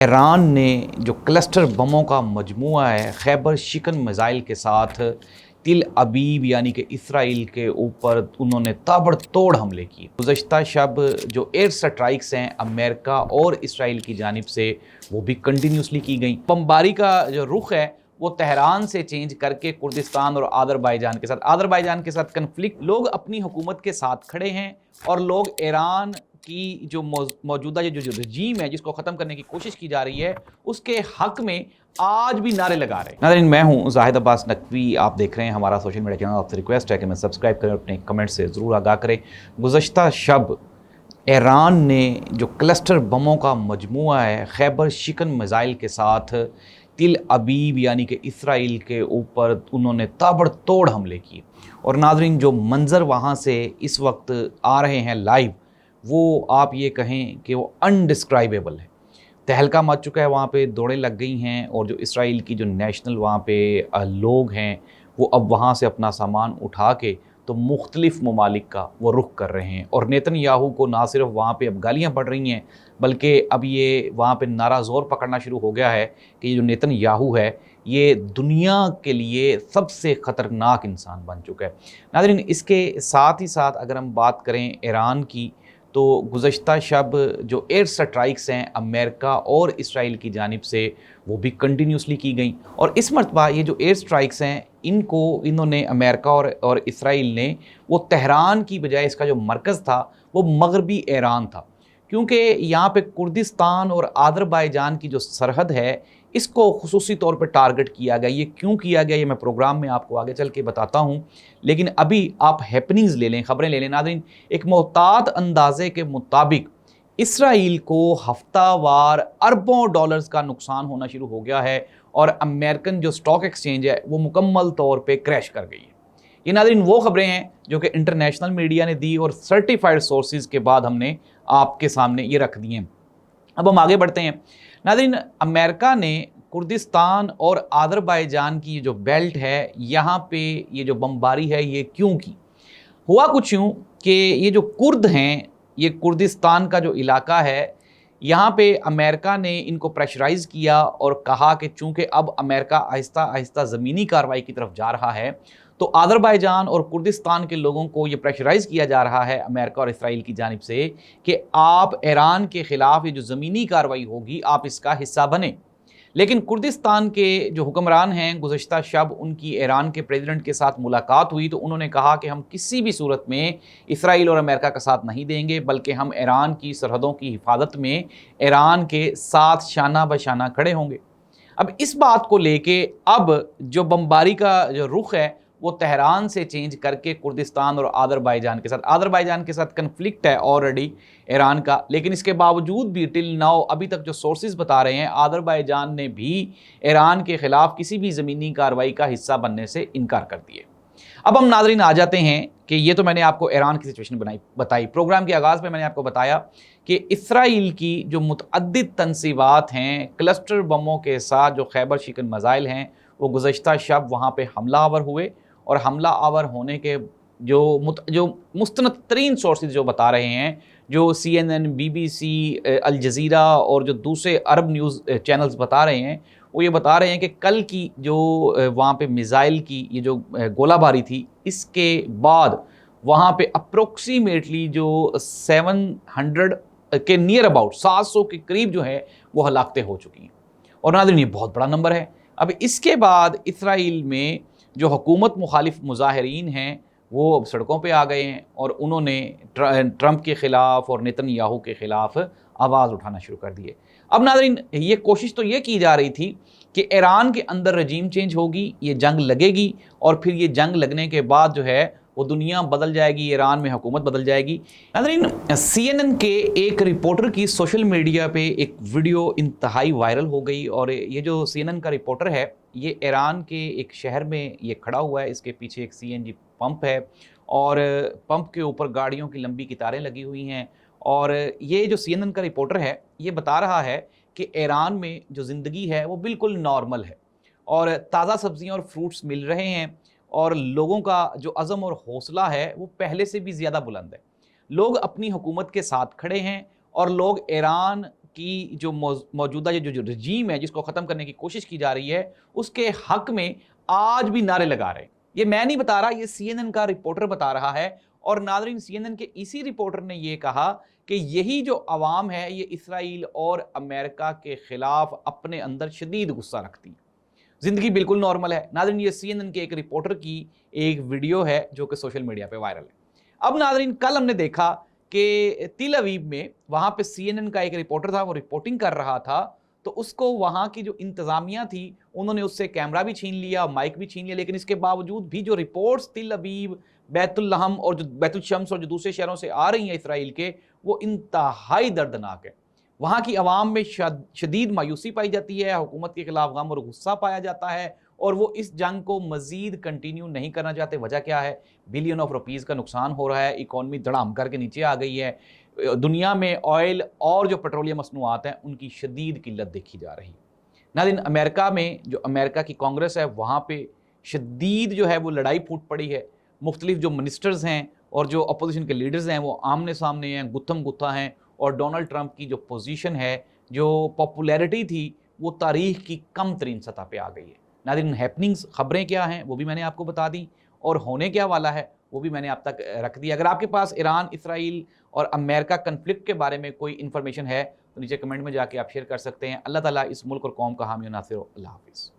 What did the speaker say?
Iran ने जो cluster बमों का मजमूआ है खैबर शिकन मिज़ाइल के साथ तिल अबीब यानी कि इसराइल के ऊपर उन्होंने ताबड़तोड़ हमले किए। गुज़श्ता शब जो एयर स्ट्राइक्स हैं अमेरिका और इसराइल की जानिब से वो भी कंटिन्यूसली की गई। बमबारी का जो रुख है वो तेहरान से चेंज करके कुर्दिस्तान और आज़रबाईजान के साथ कन्फ्लिक्ट। लोग अपनी हुकूमत के साथ खड़े हैं और लोग ईरान की जो मौजूदा जो रजीम है जिसको ख़त्म करने की कोशिश की जा रही है उसके हक में आज भी नारे लगा रहे हैं। नाज़रीन, मैं हूं जाहिद अब्बास नकवी, आप देख रहे हैं हमारा सोशल मीडिया चैनल। आपसे रिक्वेस्ट है कि मैं सब्सक्राइब करें, अपने कमेंट से ज़रूर आगाह करें। गुज़श्ता शब ईरान ने जो क्लस्टर बमों का मजमूआ है खैबर शिकन मिज़ाइल के साथ तिल अबीब यानी कि इसराइल के ऊपर उन्होंने ताबड़तोड़ हमले किए। और नाज़रीन, जो मंज़र वहाँ से इस वक्त आ रहे हैं लाइव, वो आप ये कहें कि वो अनडिस्क्राइबेबल है। तहलका मच चुका है, वहाँ पे दौड़ें लग गई हैं और जो इसराइल की जो नेशनल वहाँ पे लोग हैं वो अब वहाँ से अपना सामान उठा के तो मुख्तलिफ़ ममालिक का वो रुख कर रहे हैं। और नेतन्याहू को ना सिर्फ वहाँ पे अब गालियाँ पड़ रही हैं बल्कि अब ये वहाँ पे नारा ज़ोर पकड़ना शुरू हो गया है कि ये जो नेतन्याहू है ये दुनिया के लिए सबसे ख़तरनाक इंसान बन चुका है। नाज़रीन, इसके साथ ही साथ अगर हम बात करें ईरान की, तो गुज़श्ता शब जो एयर स्ट्राइक्स हैं अमेरिका और इसराइल की जानिब से वो भी कंटिन्यूसली की गई। और इस मरतबा ये जो एयर स्ट्राइक्स हैं इन्होंने अमेरिका और इसराइल ने वो तेहरान की बजाय इसका जो मरकज़ था वो मगरबी ईरान था, क्योंकि यहाँ पे कुर्दिस्तान और आज़रबाईजान की जो सरहद है इसको खुसूसी तौर पे टारगेट किया गया। ये क्यों किया गया ये मैं प्रोग्राम में आपको आगे चल के बताता हूँ, लेकिन अभी आप हैपनिंग्स ले लें, ख़बरें ले लें। नाज़रीन, एक मोहतात अंदाजे के मुताबिक इसराइल को हफ्तावार अरबों डॉलर्स का नुकसान होना शुरू हो गया है और अमेरिकन जो स्टॉक एक्सचेंज है वो मुकम्मल तौर पे क्रैश कर गई है। ये नाज़रीन वो ख़बरें हैं जो कि इंटरनेशनल मीडिया ने दी और सर्टिफाइड सोर्सेज के बाद हमने आपके सामने ये रख दिए हैं। अब हम आगे बढ़ते हैं। नाज़रीन, अमेरिका ने कुर्दिस्तान और आज़रबाईजान की जो बेल्ट है यहाँ पे ये जो बमबारी है ये क्यों की? हुआ कुछ यूँ कि ये जो कुर्द हैं, ये कुर्दिस्तान का जो इलाका है, यहाँ पे अमेरिका ने इनको प्रेशराइज़ किया और कहा कि चूँकि अब अमेरिका आहिस्ता आहिस्ता ज़मीनी कार्रवाई की तरफ जा रहा है तो आज़रबाईजान और कुर्दिस्तान के लोगों को ये प्रेशराइज़ किया जा रहा है अमेरिका और इसराइल की जानिब से कि आप ईरान के ख़िलाफ़ ये जो ज़मीनी कार्रवाई होगी आप इसका हिस्सा बने। लेकिन कुर्दिस्तान के जो हुक्मरान हैं, गुज़श्ता शब उनकी ईरान के प्रेसिडेंट के साथ मुलाकात हुई तो उन्होंने कहा कि हम किसी भी सूरत में इसराइल और अमेरिका का साथ नहीं देंगे, बल्कि हम ईरान की सरहदों की हिफाजत में ईरान के साथ शाना बशाना खड़े होंगे। अब इस बात को लेके अब जो बमबारी का जो रुख है वो तेहरान से चेंज करके कुर्दिस्तान और आज़रबाईजान के साथ कन्फ्लिक्ट है ऑलरेडी ईरान का। लेकिन इसके बावजूद भी टिल नाउ अभी तक जो सोर्सेज बता रहे हैं आज़रबाईजान ने भी ईरान के ख़िलाफ़ किसी भी ज़मीनी कार्रवाई का हिस्सा बनने से इनकार कर दिए। अब हम नाज़रीन आ जाते हैं कि ये तो मैंने आपको ईरान की सिचुएशन बताई। प्रोग्राम के आगाज़ में मैंने आपको बताया कि इसराइल की जो मुतअद्दिद तनसीबात हैं क्लस्टर बमों के साथ जो खैबर शिकन मिज़ाइल हैं वो गुज़श्ता शब वहाँ पे हमला आवर हुए। और हमला आवर होने के जो मुस्तनद तरीन सोर्सेज जो बता रहे हैं, जो CNN, BBC, अल जज़ीरा और जो दूसरे अरब न्यूज़ चैनल्स बता रहे हैं, वो ये बता रहे हैं कि कल की जो वहाँ पे मिज़ाइल की ये जो गोलाबारी थी इसके बाद वहाँ पे अप्रोक्सीमेटली जो 700 के नियर अबाउट 700 के करीब जो है वो हलाकतें हो चुकी हैं। और नाज़रीन, ये बहुत बड़ा नंबर है। अब इसके बाद इसराइल में जो हुकूमत मुखालिफ मुजाहिरीन हैं वो अब सड़कों पे आ गए हैं और उन्होंने ट्रंप के ख़िलाफ़ और नेतन्याहू के ख़िलाफ़ आवाज़ उठाना शुरू कर दिए। अब नाज़रीन, ये कोशिश तो ये की जा रही थी कि ईरान के अंदर रजीम चेंज होगी, ये जंग लगेगी और फिर ये जंग लगने के बाद जो है वो दुनिया बदल जाएगी, ईरान में हुकूमत बदल जाएगी। नाज़रीन, CNN के एक रिपोर्टर की सोशल मीडिया पे एक वीडियो इंतहाई वायरल हो गई और ये जो CNN का रिपोर्टर है ये ईरान के एक शहर में ये खड़ा हुआ है। इसके पीछे एक CNG पंप है और पंप के ऊपर गाड़ियों की लंबी कतारें लगी हुई हैं। और ये जो CNN का रिपोर्टर है ये बता रहा है कि ईरान में जो ज़िंदगी है वो बिल्कुल नॉर्मल है और ताज़ा सब्ज़ियाँ और फ्रूट्स मिल रहे हैं और लोगों का जो अज़म और हौसला है वो पहले से भी ज़्यादा बुलंद है। लोग अपनी हुकूमत के साथ खड़े हैं और लोग ईरान کی جو موجودہ جو رجیم ہے جس کو ختم کرنے کی کوشش کی جا رہی ہے اس کے حق میں آج بھی نعرے لگا رہے ہیں. یہ میں نہیں بتا رہا، یہ سی این این کا رپورٹر بتا رہا ہے. اور ناظرین سی این این کے اسی رپورٹر نے یہ کہا کہ یہی جو عوام ہے یہ اسرائیل اور امریکہ کے خلاف اپنے اندر شدید غصہ رکھتی ہے. زندگی بالکل نارمل ہے. ناظرین یہ سی این این کے ایک رپورٹر کی ایک ویڈیو ہے جو کہ سوشل میڈیا پہ وائرل ہے. اب ناظرین کل ہم نے دیکھا کہ تل ابیب میں وہاں پہ سی این این کا ایک رپورٹر تھا، وہ رپورٹنگ کر رہا تھا، تو اس کو وہاں کی جو انتظامیہ تھی انہوں نے اس سے کیمرہ بھی چھین لیا، مائک بھی چھین لیا. لیکن اس کے باوجود بھی جو رپورٹس تل ابیب، بیت الحم اور جو بیت الشمس اور جو دوسرے شہروں سے آ رہی ہیں اسرائیل کے، وہ انتہائی دردناک ہے. وہاں کی عوام میں شدید مایوسی پائی جاتی ہے، حکومت کے خلاف غم اور غصہ پایا جاتا ہے، اور وہ اس جنگ کو مزید کنٹینیو نہیں کرنا چاہتے. وجہ کیا ہے؟ بلین آف روپیز کا نقصان ہو رہا ہے، اکانومی دھڑام کر کے نیچے آ گئی ہے. دنیا میں آئل اور جو پیٹرولیم مصنوعات ہیں ان کی شدید قلت دیکھی جا رہی ہے. ناظرین امریکہ میں جو امریکہ کی کانگریس ہے وہاں پہ شدید جو ہے وہ لڑائی پھوٹ پڑی ہے. مختلف جو منسٹرز ہیں اور جو اپوزیشن کے لیڈرز ہیں وہ آمنے سامنے ہیں، گتھم گتھا ہیں. اور ڈونلڈ ٹرمپ کی جو پوزیشن ہے، جو پاپولیرٹی تھی، وہ تاریخ کی کم ترین سطح پہ آ گئی ہے. ناظرین ہیپننگز، خبریں کیا ہیں وہ بھی میں نے آپ کو بتا دی، اور ہونے کیا والا ہے وہ بھی میں نے آپ تک رکھ دیا. اگر آپ کے پاس ایران، اسرائیل اور امریکہ کنفلکٹ کے بارے میں کوئی انفارمیشن ہے تو نیچے کمنٹ میں جا کے آپ شیئر کر سکتے ہیں. اللہ تعالیٰ اس ملک اور قوم کا حامی و ناصر ہو. اللہ حافظ.